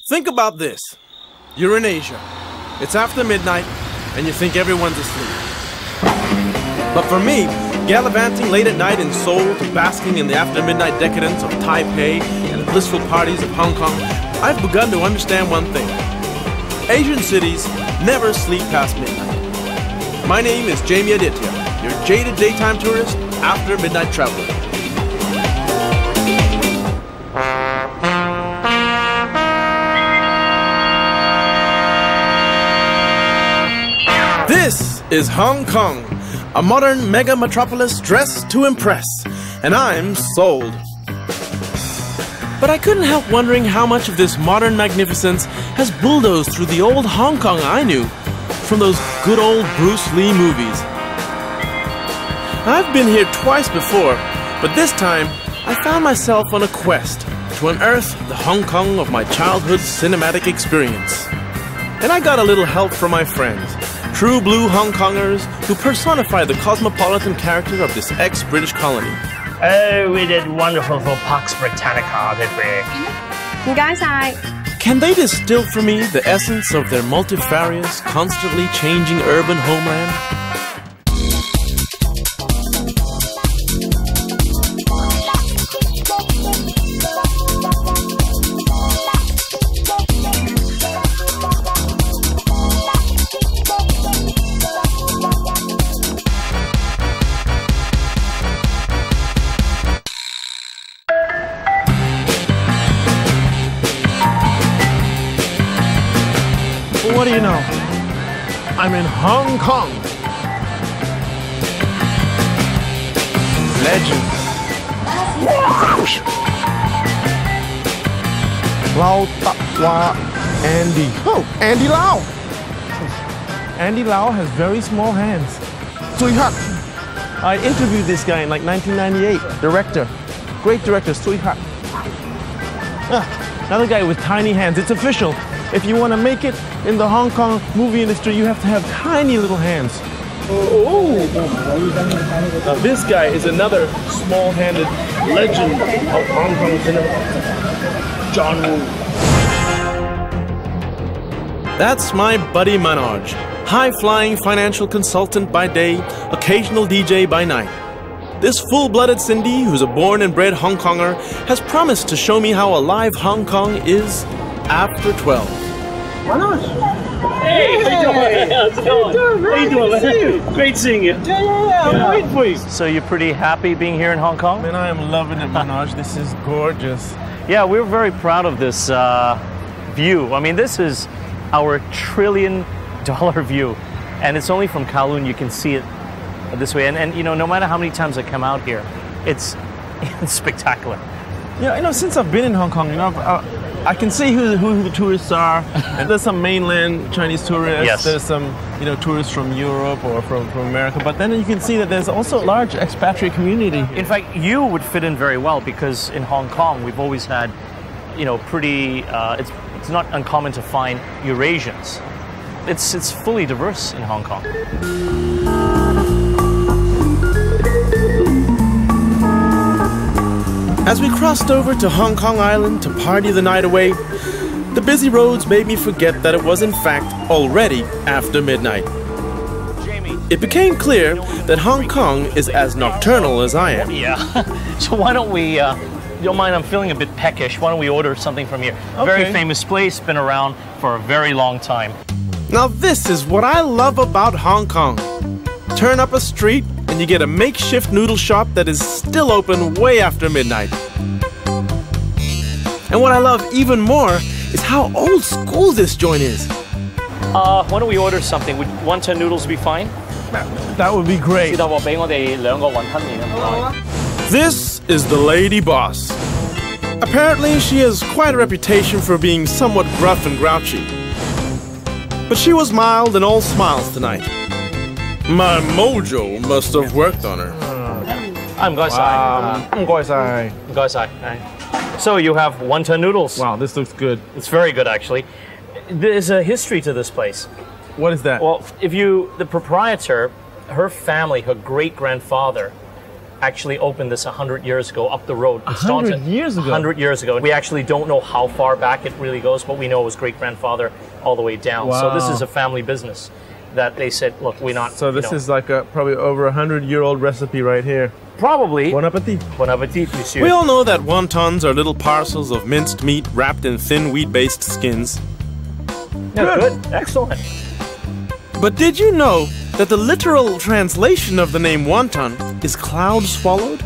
Think about this. You're in Asia. It's after midnight, and you think everyone's asleep. But for me, gallivanting late at night in Seoul to basking in the after-midnight decadence of Taipei and the blissful parties of Hong Kong, I've begun to understand one thing. Asian cities never sleep past midnight. My name is Jamie Aditya, your jaded daytime tourist, after-midnight traveler. This is Hong Kong, a modern mega metropolis dressed to impress, and I'm sold. But I couldn't help wondering how much of this modern magnificence has bulldozed through the old Hong Kong I knew from those good old Bruce Lee movies. I've been here twice before, but this time I found myself on a quest to unearth the Hong Kong of my childhood cinematic experience. And I got a little help from my friends, true blue Hong Kongers who personify the cosmopolitan character of this ex-British colony. Oh, we did wonderful for Pax Britannica, did we? 唔該晒. Can they distill for me the essence of their multifarious, constantly changing urban homeland? What do you know? I'm in Hong Kong. Legend. Lau Wa Andy. Oh, Andy Lau. Andy Lau has very small hands. Sui Hat. I interviewed this guy in like 1998. Director. Great director, Sui Hat. Another guy with tiny hands. It's official. If you want to make it in the Hong Kong movie industry, you have to have tiny little hands. Oh! Now this guy is another small-handed legend of Hong Kong cinema, John Woo. That's my buddy Manoj, high-flying financial consultant by day, occasional DJ by night. This full-blooded Cindy, who's a born and bred Hong Konger, has promised to show me how a live Hong Kong is after 12. Hey, how you doing? How's it going? How you doing, man? Great seeing you. Yeah, I'm waiting for you. So you're pretty happy being here in Hong Kong? Man, I am loving it, Manoj. This is gorgeous. Yeah, we're very proud of this view. I mean, this is our $1 trillion view, and it's only from Kowloon you can see it this way. And you know, no matter how many times I come out here, it's spectacular. Yeah, you know, since I've been in Hong Kong, you know, I can see who the tourists are. And there's some mainland Chinese tourists. Yes. There's some, you know, tourists from Europe or from America. But then you can see that there's also a large expatriate community. In fact, you would fit in very well because in Hong Kong we've always had, you know, pretty. It's not uncommon to find Eurasians. It's fully diverse in Hong Kong. As we crossed over to Hong Kong Island to party the night away, the busy roads made me forget that it was in fact already after midnight. Jamie, It became clear that Hong Kong is as nocturnal as I am. yeah. So why don't we? You don't mind? I'm feeling a bit peckish. Why don't we order something from here? Okay. Very famous place, been around for a very long time. Now this is what I love about Hong Kong. Turn up a street and you get a makeshift noodle shop that is still open way after midnight. And what I love even more is how old school this joint is. Why don't we order something? Would wonton noodles be fine? That would be great. 試到俾我哋兩個雲吞麵啊！ This is the lady boss. Apparently she has quite a reputation for being somewhat gruff and grouchy. But she was mild and all smiles tonight. My mojo must have worked on her. 唔該晒，唔該晒。So you have wonton noodles. Wow, this looks good. It's very good, actually. There's a history to this place. What is that? Well, the proprietor, her family, her great-grandfather, actually opened this 100 years ago up the road. 100 years ago? 100 years ago. We actually don't know how far back it really goes, but we know it was great-grandfather all the way down. Wow. So this is a family business that they said, look, we're not... So this is like a probably over 100-year-old recipe right here. Probably. Bon appetit. Bon appetit, monsieur. We all know that wontons are little parcels of minced meat wrapped in thin wheat-based skins. Yeah, good. Excellent. But did you know that the literal translation of the name wonton is cloud swallowed?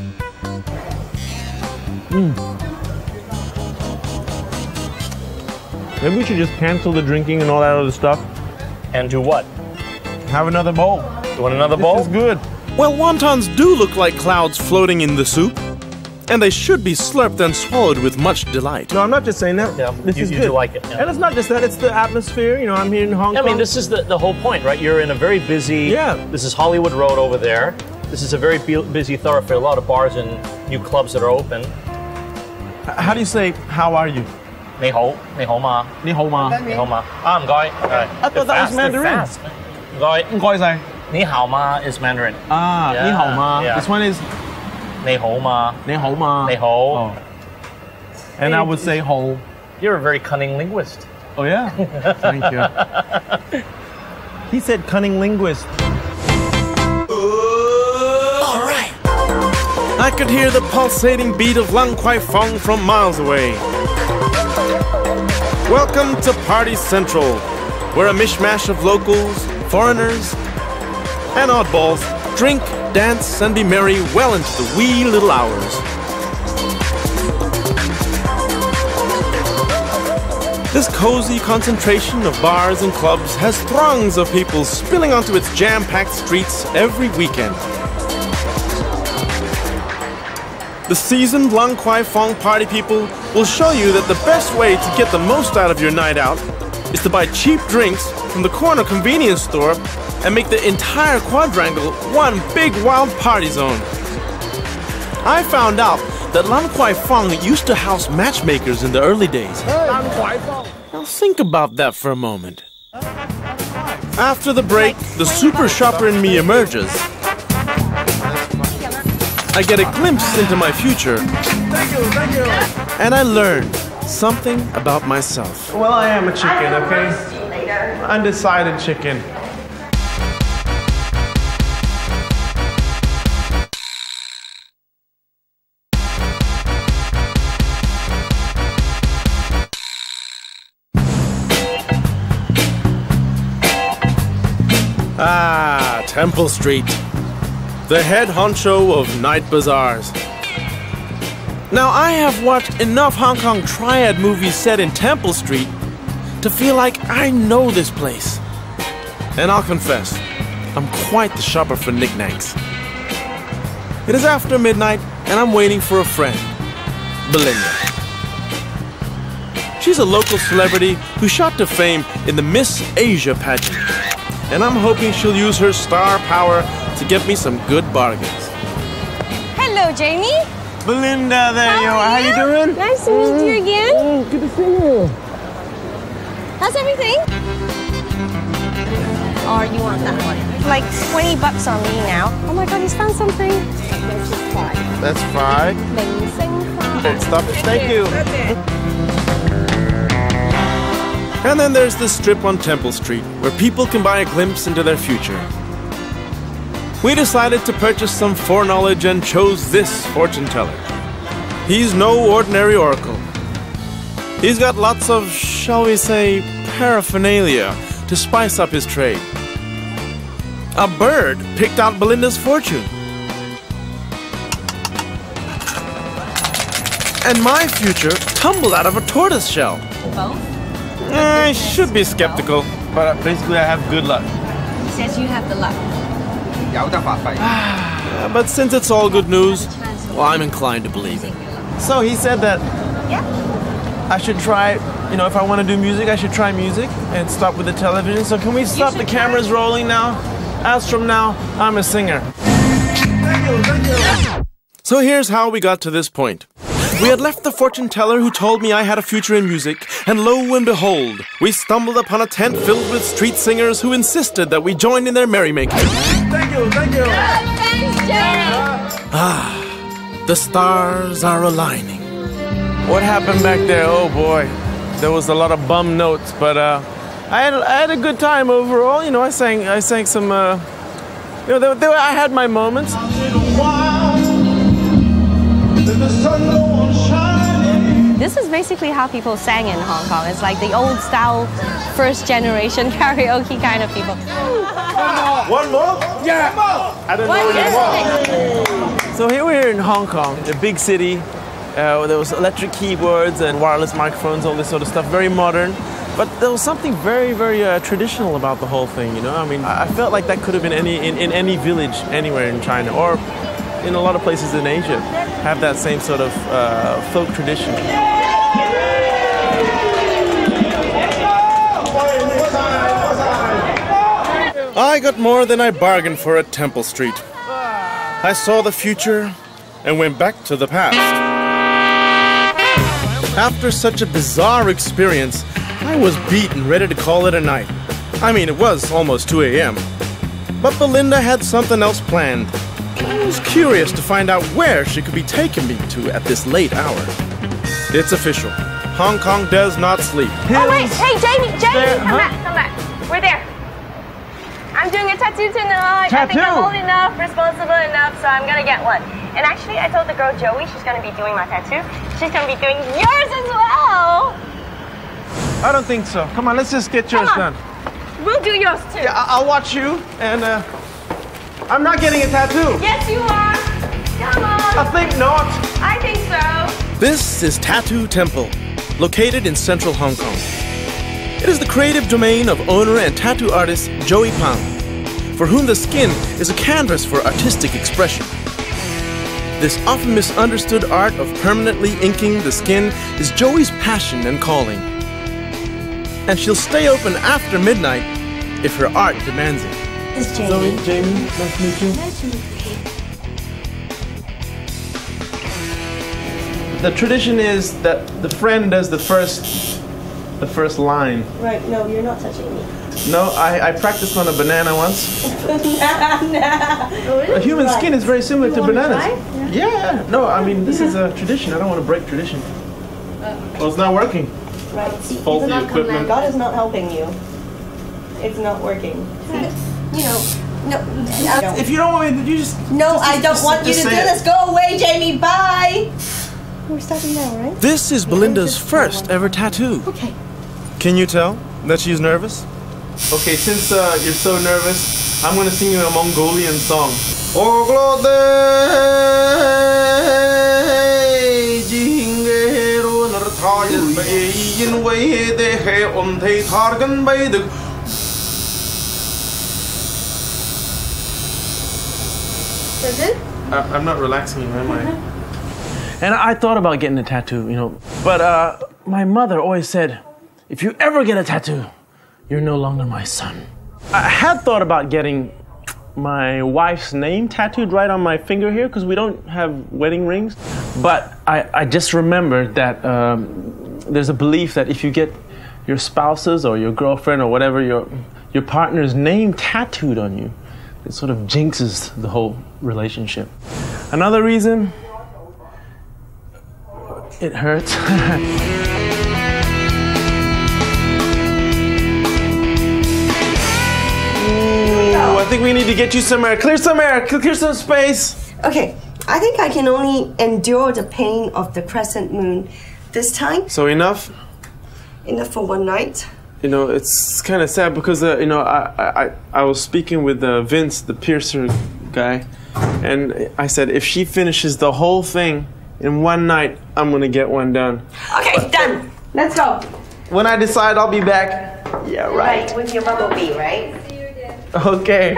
Maybe we should just cancel the drinking and all that other stuff. And do what? Have another bowl. You want another bowl? This is good. Well, wontons do look like clouds floating in the soup, and they should be slurped and swallowed with much delight. No, I'm not just saying that. Yeah, this you is do good. like it. Yeah. And it's not just that, it's the atmosphere. You know, I'm here in Hong Kong. I mean, this is the whole point, right? You're in a very busy... Yeah. This is Hollywood Road over there. This is a very busy thoroughfare. A lot of bars and new clubs that are open. How do you say, how are you? 你好，你好嗎？你好嗎？你好嗎？唔該。I thought that was Mandarin. 唔該。唔該晒。你好嗎 is Mandarin. Ah, Yeah, 你好嗎? yeah. This one is 你好嗎？你好嗎? 你好。 Oh. And I would say ho. You're a very cunning linguist. Oh yeah? Thank you. He said cunning linguist. I could hear the pulsating beat of Lang Kwai Fong from miles away. Welcome to Party Central, where a mishmash of locals, foreigners, and oddballs drink, dance, and be merry well into the wee little hours. This cozy concentration of bars and clubs has throngs of people spilling onto its jam-packed streets every weekend. The seasoned Lang Kwai Fong party people will show you that the best way to get the most out of your night out is to buy cheap drinks from the corner convenience store and make the entire quadrangle one big wild party zone. I found out that Lang Kwai Fong used to house matchmakers in the early days. Now think about that for a moment. After the break, the super shopper in me emerges. I get a glimpse into my future. Thank you. And I learn something about myself. Well, I am a chicken, okay? Undecided chicken. Ah, Temple Street. The head honcho of night bazaars. Now, I have watched enough Hong Kong triad movies set in Temple Street to feel like I know this place. And I'll confess, I'm quite the shopper for knickknacks. It is after midnight, and I'm waiting for a friend, Belinda. She's a local celebrity who shot to fame in the Miss Asia pageant. And I'm hoping she'll use her star power to get me some good bargains. Hello, Jamie. Belinda, there you are. How you doing? Nice to meet you again. Oh, good to see you. How's everything? Or you want that one? Like 20 bucks on me now. Oh my God, he's found something. This is fine. That's fine. Amazing. Stop. Thank you. And then there's the strip on Temple Street, where people can buy a glimpse into their future. We decided to purchase some foreknowledge and chose this fortune teller. He's no ordinary oracle. He's got lots of, shall we say, paraphernalia to spice up his trade. A bird picked out Belinda's fortune. And my future tumbled out of a tortoise shell. Both? I should be skeptical. But basically, I have good luck. He says you have the luck. But since it's all good news, well, I'm inclined to believe it. So he said that Yeah. I should try, you know, if I want to do music, I should try music and stop with the television. So can we stop the cameras rolling now? As from now, I'm a singer. Thank you. So here's how we got to this point. We had left the fortune teller who told me I had a future in music, and lo and behold, we stumbled upon a tent filled with street singers who insisted that we join in their merrymaking. Thank you. Thanks, Jamie. The stars are aligning. What happened back there? Oh boy, there was a lot of bum notes, but I had a good time overall. You know, I sang some. You know, I had my moments. This is basically how people sang in Hong Kong. It's like the old style, first generation karaoke kind of people. One more? Yeah. I don't know. So here we're in Hong Kong, a big city. There was electric keyboards and wireless microphones, all this sort of stuff, very modern. But there was something very, very traditional about the whole thing, you know? I mean, I felt like that could have been in any village anywhere in China, or in a lot of places in Asia, have that same sort of folk tradition. I got more than I bargained for at Temple Street. I saw the future and went back to the past. After such a bizarre experience, I was beat and ready to call it a night. I mean, it was almost 2 a.m. But Belinda had something else planned. I was curious to find out where she could be taking me to at this late hour. It's official. Hong Kong does not sleep. Oh wait, hey Jamie, come back. We're there. I'm doing a tattoo tonight. I think I'm old enough, responsible enough, so I'm gonna get one. And actually, I told the girl Joey she's gonna be doing my tattoo. She's gonna be doing yours as well. I don't think so. Come on, let's just get yours done. We'll do yours too. Yeah, I'll watch you, and I'm not getting a tattoo. Yes, you are. Come on. I think not. I think so. This is Tattoo Temple, located in central Hong Kong. It is the creative domain of owner and tattoo artist Joey Pang, for whom the skin is a canvas for artistic expression. This often misunderstood art of permanently inking the skin is Joey's passion and calling. And she'll stay open after midnight if her art demands it. It's Jamie. Zoe, Jamie, nice to meet you. Nice to meet you. The tradition is that the friend does the first line. Right, no, you're not touching me. No, I practiced on a banana once. Banana. Oh, really? A human skin is very similar to bananas. Try? Yeah. No, I mean, this is a tradition. I don't want to break tradition. Well, it's not working. Right. Faulty It's not equipment. God is not helping you. It's not working. You know, no. If you don't want me, you just... No, I don't want you to do say it. this. Go away, Jamie. Bye. We're starting now, right? This is Belinda's first ever tattoo. Okay. Can you tell that she's nervous? Okay, since you're so nervous, I'm going to sing you a Mongolian song. Is it? I'm not relaxing you, am I? And I thought about getting a tattoo, you know, but my mother always said, if you ever get a tattoo, you're no longer my son. I had thought about getting my wife's name tattooed right on my finger here because we don't have wedding rings. But I just remembered that there's a belief that if you get your spouse's or your girlfriend or whatever, your partner's name tattooed on you, it sort of jinxes the whole relationship. Another reason, it hurts. I think we need to get you some air. Clear some air. Clear some space. Okay, I think I can only endure the pain of the crescent moon this time. So enough? Enough for one night. You know, it's kind of sad because, you know, I was speaking with Vince, the piercer guy, and I said, if she finishes the whole thing in one night, I'm going to get one done. Okay, done. Let's go. When I decide, I'll be back. Yeah, right. With your bumblebee, right? Okay.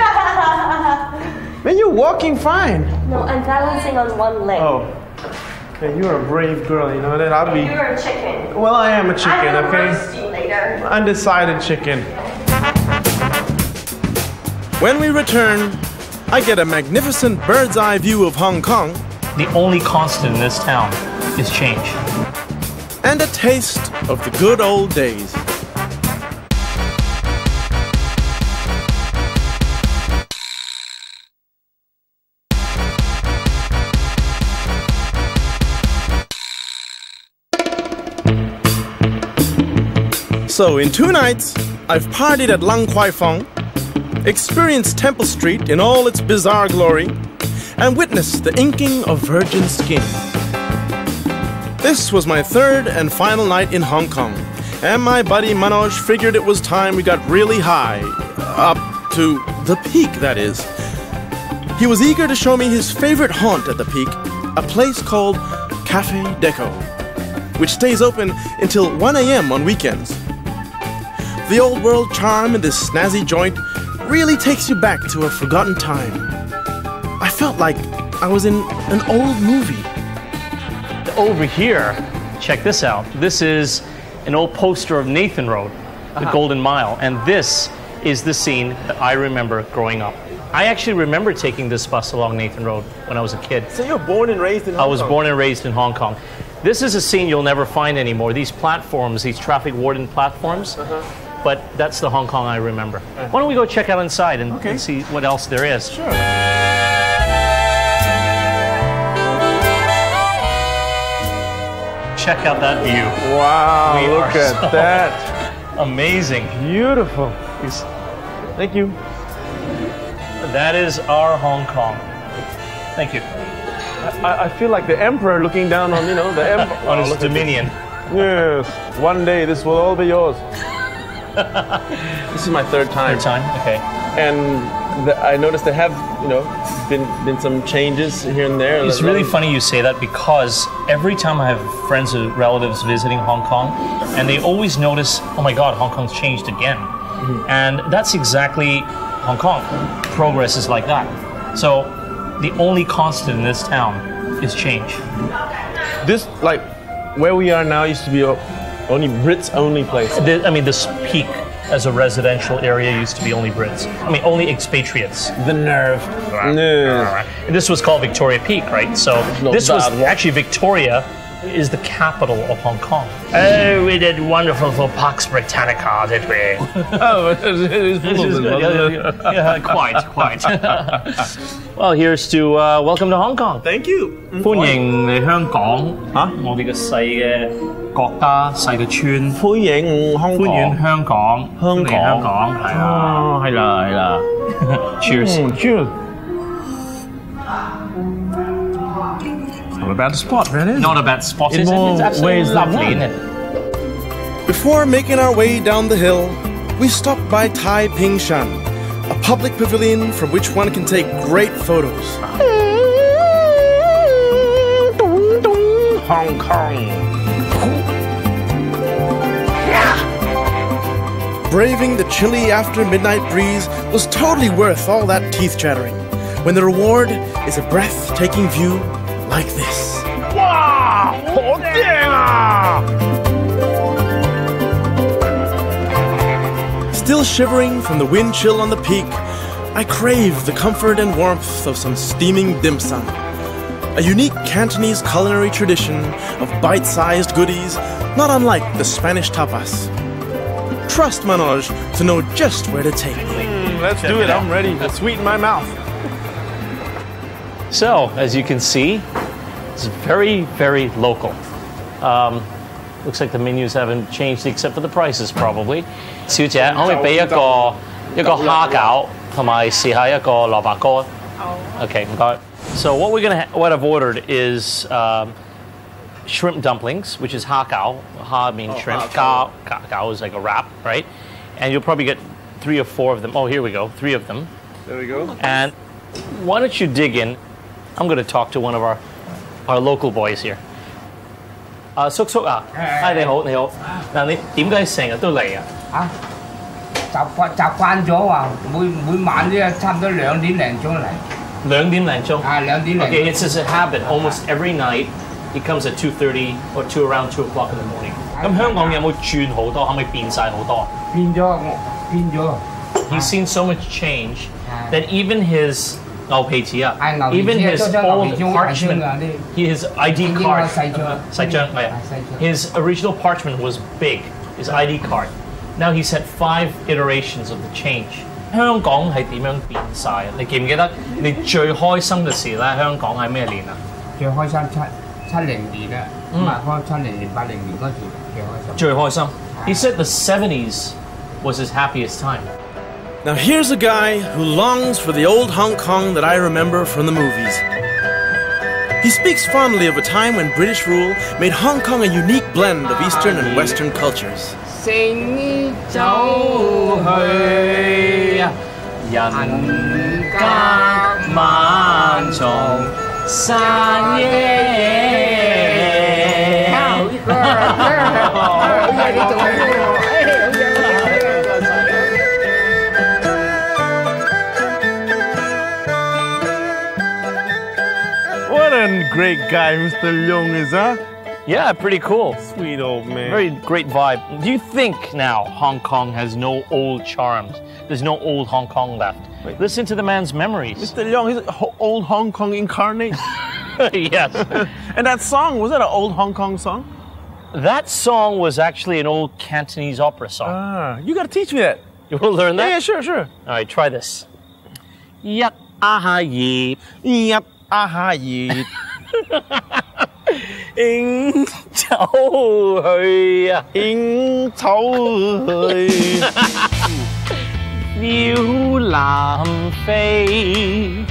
Man, you're walking fine. No, I'm balancing on one leg. Oh. Okay, you're a brave girl, you know that? I'll be... You're a chicken. Well, I am a chicken, I will okay? roast you later. Undecided chicken. When we return, I get a magnificent bird's eye view of Hong Kong The only constant in this town is change. and a taste of the good old days. So, in 2 nights, I've partied at Lang Kwai Fong, experienced Temple Street in all its bizarre glory, and witnessed the inking of virgin skin. This was my 3rd and final night in Hong Kong, and my buddy Manoj figured it was time we got really high. Up to the Peak, that is. He was eager to show me his favorite haunt at the Peak, a place called Cafe Deco, which stays open until 1 a.m. on weekends. The old world charm in this snazzy joint really takes you back to a forgotten time. I felt like I was in an old movie. Over here, check this out. This is an old poster of Nathan Road, the Golden Mile, and this is the scene that I remember growing up. I actually remember taking this bus along Nathan Road when I was a kid. So you were born and raised in Hong Kong? I was born and raised in Hong Kong. This is a scene you'll never find anymore. These platforms, these traffic warden platforms, but that's the Hong Kong I remember. Why don't we go check out inside and see what else there is? Sure. Check out that view. Wow, We look are at so that. Amazing. Beautiful. Thank you. That is our Hong Kong. Thank you. I feel like the emperor looking down on, the emperor. On his dominion. Yes. One day this will all be yours. This is my 3rd time. 3rd time? Okay. And I noticed there have, been some changes here and there. It's really funny you say that because every time I have friends or relatives visiting Hong Kong, and they always notice, oh my God, Hong Kong's changed again. And that's exactly Hong Kong. Progress is like that. So the only constant in this town is change. This, like, where we are now used to be only Brits only place. This Peak as a residential area used to be only Brits. Only expatriates. The nerve. No. And this was called Victoria Peak, right? So this was actually Victoria is the capital of Hong Kong. Oh, we did wonderful for Pax Britannica, did we? Oh, it was yeah, quite. Well, here's to welcome to Hong Kong. Thank you. 歡迎嚟香港嚇，我哋嘅細嘅國家、細嘅村。歡迎香港。歡迎香港。歡迎香港，係啦。係啦。Cheers. Cheers. Not a bad spot, really. Not a bad spot, In is it? more It's absolutely ways than lovely, one. isn't it? Before making our way down the hill, we stopped by Tai Ping Shan, a public pavilion from which one can take great photos. Hong Kong. Braving the chilly after midnight breeze was totally worth all that teeth chattering, when the reward is a breathtaking view like this. Wow! 好正啊! Still shivering from the wind chill on the peak, I crave the comfort and warmth of some steaming dim sum. A unique Cantonese culinary tradition of bite-sized goodies, not unlike the Spanish tapas. Trust Manoj to know just where to take me. Let's do it. I'm ready to sweeten my mouth. So, as you can see, it's very, very local. Looks like the menus haven't changed except for the prices, probably. 小姐，可唔可以俾一個蝦餃同埋試下一個蘿蔔乾？ Okay, got it. So what I've ordered is shrimp dumplings, which is ha gao. Ha means shrimp. Gao is like a wrap, right? And you'll probably get 3 or 4 of them. Oh, here we go, 3 of them. There we go. And why don't you dig in? I'm going to talk to one of our local boys here. 叔叔啊，你好，你好。嗱，你點解成日都嚟啊？習慣咗話每晚都有差唔多2點零鐘嚟。2點零鐘。2點零。Okay, it's just a habit. Almost every night, he comes at 2:30 or around 2 o'clock in the morning. 咁香港有冇轉好多？可唔可以變晒好多？變咗。He's seen so much change that even his 牛皮紙啊，even his old parchment, his ID card 細張係啊 his original parchment was big, his ID card. Now he's had 5 iterations of the change. 香港係點樣變晒啊？你記唔記得你最開心嘅時咧？香港係咩年啊？最開心70年啦，咁啊開70年80年嗰時最開心。最開心。He said the 70s was his happiest time. Now here's a guy who longs for the old Hong Kong that I remember from the movies. He speaks fondly of a time when British rule made Hong Kong a unique blend of Eastern and Western cultures. 成走去人間漫長山野。What a great guy Mr. Leung is, huh? Yeah, pretty cool. Sweet old man. Very great vibe. Do you think now Hong Kong has no old charms? There's no old Hong Kong left. Listen to the man's memories. Mr. Leung, he's old Hong Kong incarnate. Yes. And that song, was that an old Hong Kong song? That song was actually an old Cantonese opera song. Ah, you gotta teach me that. You want to learn that? Yeah, sure, sure. All right, try this. Yak aha yip. Yep, aha, yeah. 應走去啊，應走去。鳥南飛。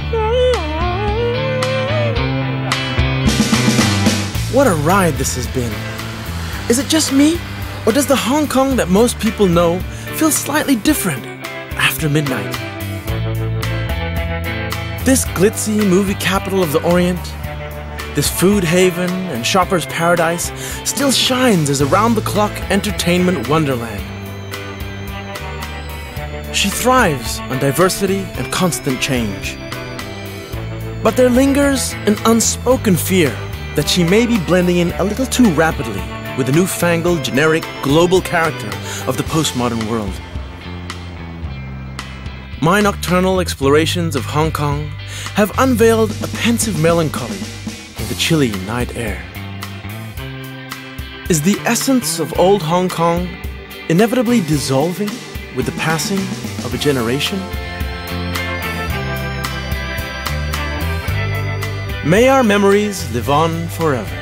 What a ride this has been. Is it just me? Or does the Hong Kong that most people know feel slightly different after midnight? This glitzy movie capital of the Orient, this food haven and shopper's paradise still shines as a round-the-clock entertainment wonderland. She thrives on diversity and constant change. But there lingers an unspoken fear that she may be blending in a little too rapidly with the newfangled, generic, global character of the postmodern world. My nocturnal explorations of Hong Kong have unveiled a pensive melancholy in the chilly night air. Is the essence of old Hong Kong inevitably dissolving with the passing of a generation? May our memories live on forever.